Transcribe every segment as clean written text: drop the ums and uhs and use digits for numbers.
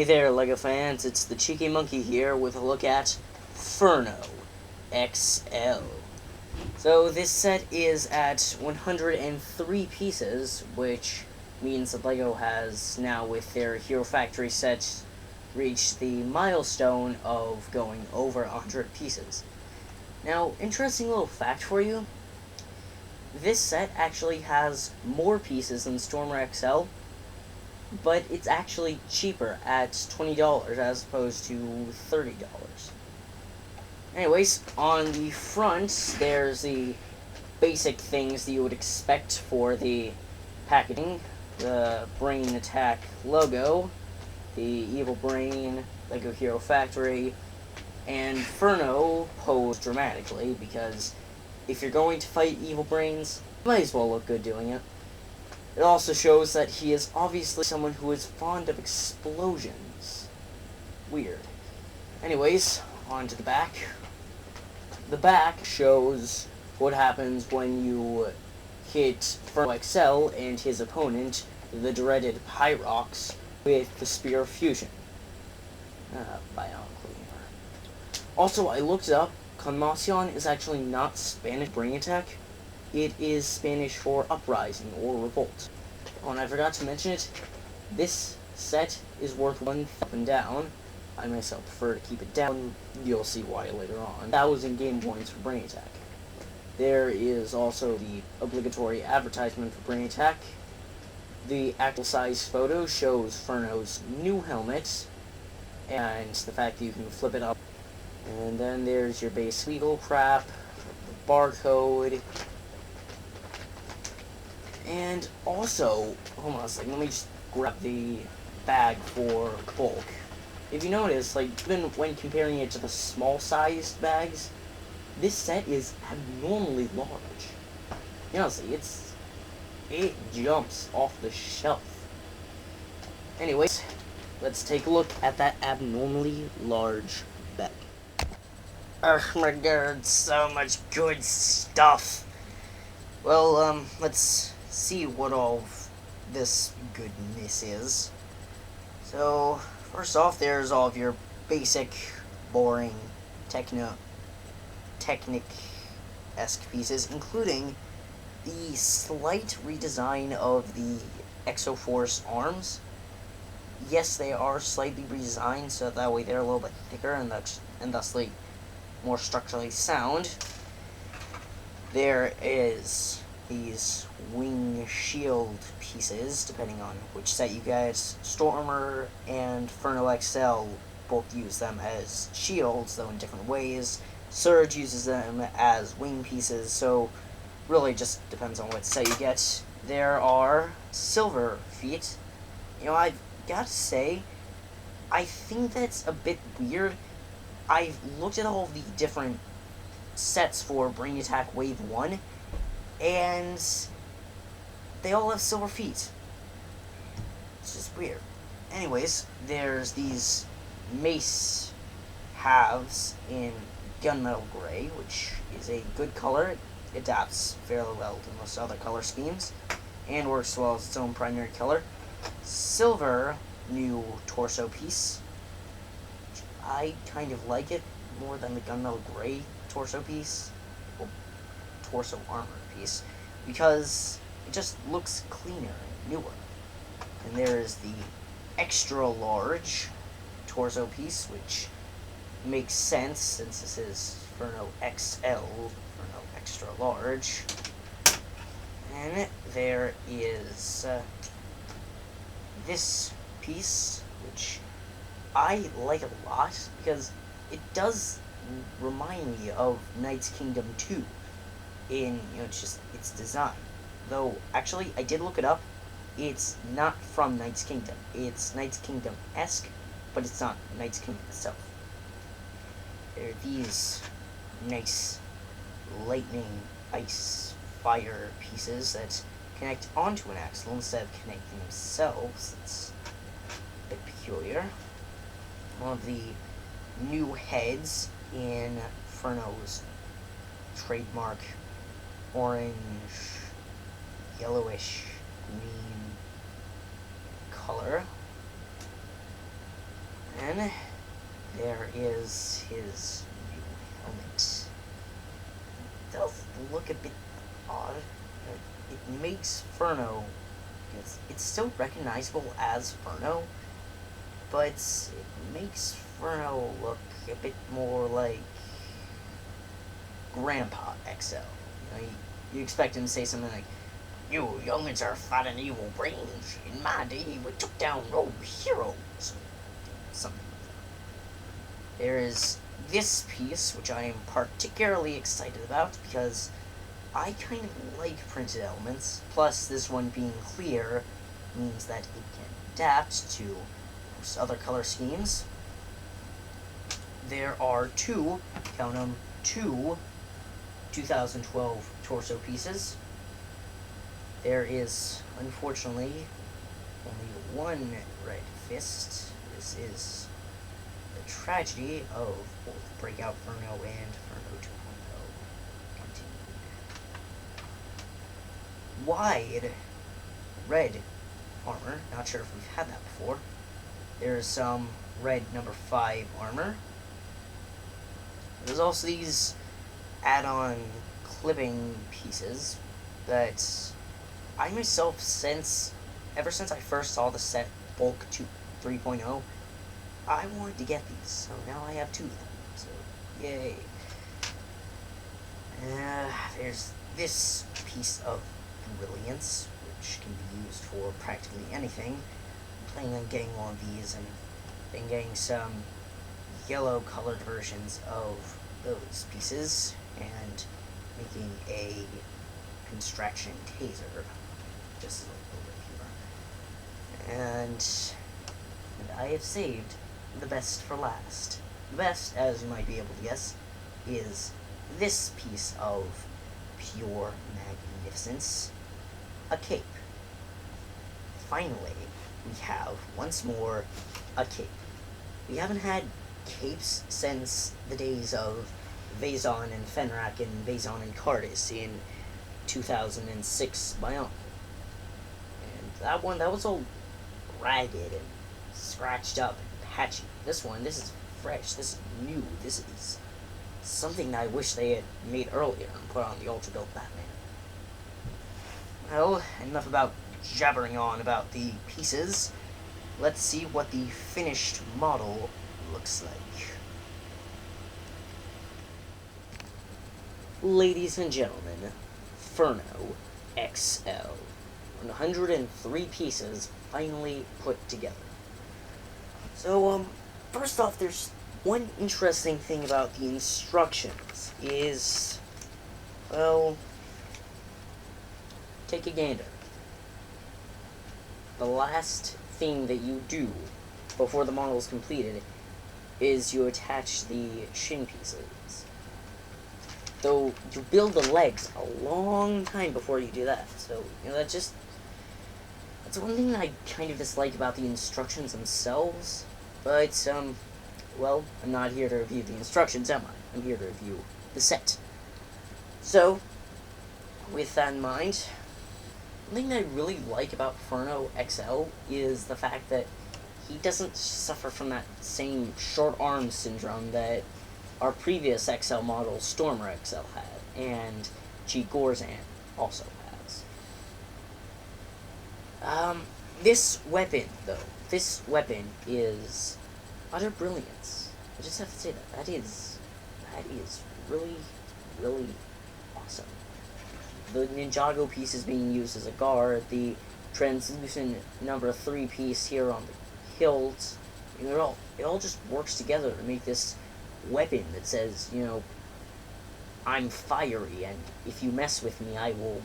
Hey there, LEGO fans, it's the Cheeky Monkey here with a look at Furno XL. So this set is at 103 pieces, which means that LEGO has now, with their Hero Factory set, reached the milestone of going over 100 pieces. Now, interesting little fact for you, this set actually has more pieces than Stormer XL, but it's actually cheaper at $20 as opposed to $30. Anyways, on the front, there's the basic things that you would expect for the packaging. The Brain Attack logo, the Evil Brain, LEGO Hero Factory, and Furno posed dramatically, because if you're going to fight evil brains, you might as well look good doing it. It also shows that he is obviously someone who is fond of explosions. Weird. Anyways, on to the back. The back shows what happens when you hit Furno XL and his opponent, the dreaded Pyrox, with the Spear of Fusion. Also, I looked it up. Conmoción is actually not Spanish Brain Attack. It is Spanish for uprising or revolt. Oh, and I forgot to mention it. This set is worth one up and down. I myself prefer to keep it down. You'll see why later on. 1,000 game points for Brain Attack. There is also the obligatory advertisement for Brain Attack. The actual size photo shows Furno's new helmet, and the fact that you can flip it up. And then there's your base legal crap, the barcode, and also, hold on a second, let me just grab the bag for bulk. If you notice, like, even when comparing it to the small-sized bags, this set is abnormally large. You know, see, it jumps off the shelf. Anyways, let's take a look at that abnormally large bag. Oh my god, so much good stuff. Well, let's see what all of this goodness is. So, first off, there's all of your basic, boring, Technic-esque pieces, including the slight redesign of the Exoforce arms. Yes, they are slightly redesigned, so that way they're a little bit thicker and thusly more structurally sound. There is these wing shield pieces, depending on which set you get. Stormer and Furno XL both use them as shields, though in different ways. Surge uses them as wing pieces, so really just depends on what set you get. There are silver feet. You know, I've got to say, I think that's a bit weird. I've looked at all of the different sets for Brain Attack Wave 1, and they all have silver feet. It's just weird. Anyways, there's these mace halves in gunmetal gray, which is a good color. It adapts fairly well to most other color schemes, and works well as its own primary color. Silver new torso piece. I kind of like it more than the gunmetal gray torso piece, well, torso armor piece, because it just looks cleaner and newer. And there's the extra large torso piece, which makes sense since this is Furno XL, Furno extra large. And there is this piece, which I like a lot, because it does remind me of Knight's Kingdom 2 in, just its design. Though, actually, I did look it up. It's not from Knight's Kingdom. It's Knight's Kingdom-esque, but it's not Knight's Kingdom itself. There are these nice lightning, ice, fire pieces that connect onto an axle instead of connecting themselves. It's a bit peculiar. One of the new heads in Furno's trademark orange, yellowish, green color. And there is his new helmet. It does look a bit odd. It makes Furno, it's still recognizable as Furno, but it makes Furno look a bit more like Grandpa XL. You expect him to say something like, "You youngins are fighting evil brains. In my day, we took down rogue heroes." Something like that. There is this piece, which I am particularly excited about, because I kind of like printed elements. Plus, this one being clear means that it can adapt to most other color schemes. There are two, count them, two 2012 torso pieces. There is, unfortunately, only one red fist. This is the tragedy of both Breakout Furno and Furno 2.0 continued. Wide red armor. Not sure if we've had that before. There's some red number 5 armor. There's also these add-on clipping pieces that I myself, ever since I first saw the set Bulk 3.0, I wanted to get these, so now I have 2 of them, so yay. There's this piece of brilliance, which can be used for practically anything. I'm planning on getting one of these and then getting some yellow colored versions of those pieces and making a construction taser, just over here. And I have saved the best for last. The best, as you might be able to guess, is this piece of pure magnificence, a cape. Finally, we have, once more, a cape. We haven't had capes since the days of Vazon and Fenrak and Vazon and Cardis in 2006 Bionicle. And that one, that was all ragged and scratched up and patchy. This is fresh, this is new, this is something that I wish they had made earlier and put on the Ultra Built Batman. Well, enough about jabbering on about the pieces. Let's see what the finished model looks like. Ladies and gentlemen, Furno XL. 103 pieces finally put together. So, first off, there's one interesting thing about the instructions is, well, take a gander. The last thing that you do before the model is completed is you attach the shin pieces. Though you build the legs a long time before you do that. So, that's one thing that I kind of dislike about the instructions themselves. But, well, I'm not here to review the instructions, am I? I'm here to review the set. So, with that in mind, one thing that I really like about Furno XL is the fact that he doesn't suffer from that same short arm syndrome that our previous XL model, Stormer XL, had, and G. Gorzan also has. This weapon, though, is utter brilliance. I just have to say that. That is really, really awesome. The Ninjago piece is being used as a guard, the translucent number 3 piece here on the hilt, it all just works together to make this weapon that says, I'm fiery, and if you mess with me, I will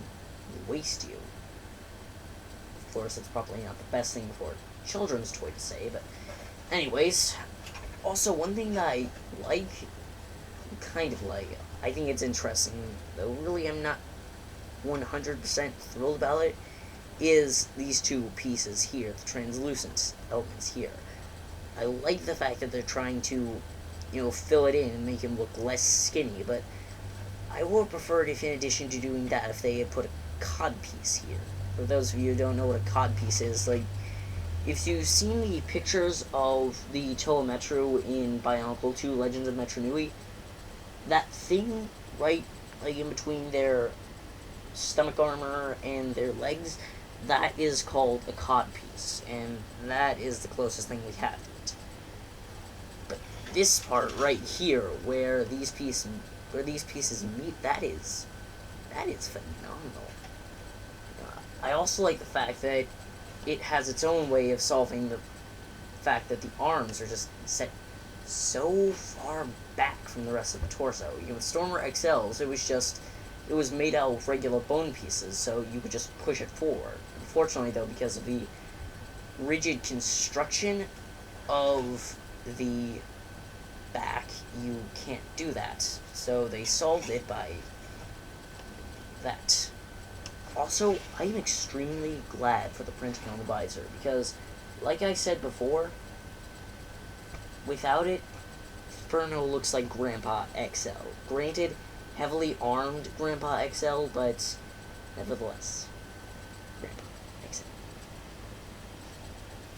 waste you. Of course, it's probably not the best thing for a children's toy to say, but anyways, also one thing that I think it's interesting, though really I'm not 100% thrilled about it, is these 2 pieces here, the translucent elements here. I like the fact that they're trying to, fill it in and make him look less skinny, but I would have preferred if, in addition to doing that, if they had put a cod piece here. For those of you who don't know what a cod piece is, if you've seen the pictures of the Telemetro in Bionicle 2 Legends of Metro Nui, that thing right like in between their stomach armor and their legs, that is called a cod piece, and that is the closest thing we have to it. But this part right here, where these pieces meet, that is phenomenal. I also like the fact that it has its own way of solving the fact that the arms are just set so far back from the rest of the torso. With Stormer XLs, it was made out of regular bone pieces, so you could just push it forward. Unfortunately, though, because of the rigid construction of the back, you can't do that. So they solved it by that. Also, I am extremely glad for the printing on the visor, because, like I said before, without it, Furno looks like Grandpa XL. Granted, heavily armed Grandpa XL, but nevertheless, Grandpa XL.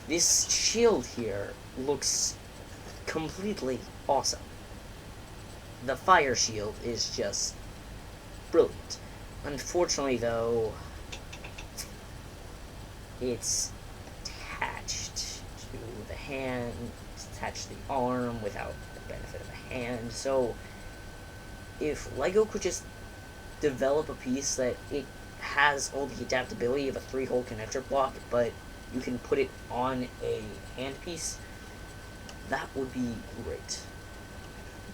This shield here looks completely awesome. The fire shield is just brilliant. Unfortunately, though, it's attached to the hand, it's attached to the arm without the benefit of a hand. So, if LEGO could just develop a piece that it has all the adaptability of a 3-hole connector block, but you can put it on a handpiece, that would be great.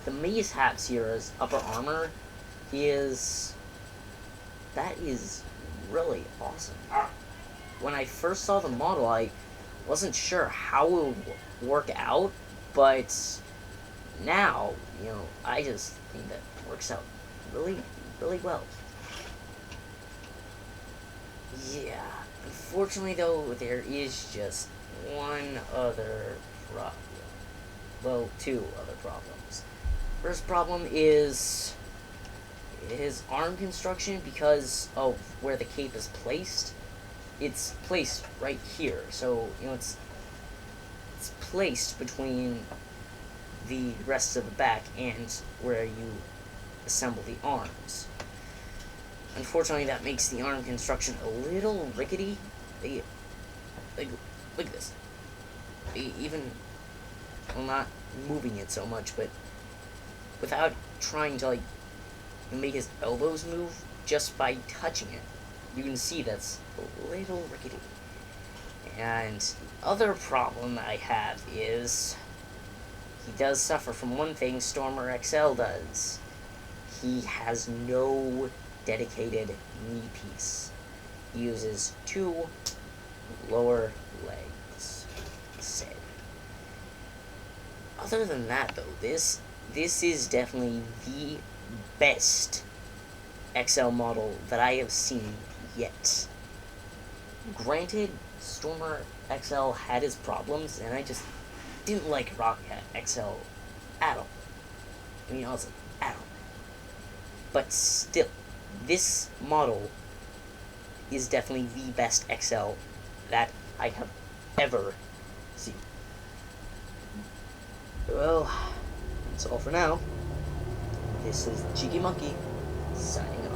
The Maze Hat's hero's upper armor that is really awesome. When I first saw the model, I wasn't sure how it would work out, but now, I just think that it works out really, really well. Yeah, unfortunately though, there is just one other problem. Well, two other problems. First problem is his arm construction. Because of where the cape is placed, it's placed right here. So, it's placed between the rest of the back and where you assemble the arms. Unfortunately, that makes the arm construction a little rickety. Look at this. Even, well, not moving it so much, but without trying to, make his elbows move, just by touching it, you can see that's a little rickety. And the other problem I have is he does suffer from one thing Stormer XL does. He has no dedicated knee piece. He uses 2 lower legs instead. Other than that, though, this is definitely the best XL model that I have seen yet. Granted, Stormer XL had his problems, and I just didn't like Rocket XL at all. Honestly, at all. But still, this model is definitely the best XL that I have ever seen. Well, that's all for now. This is Cheeky Monkey, signing off.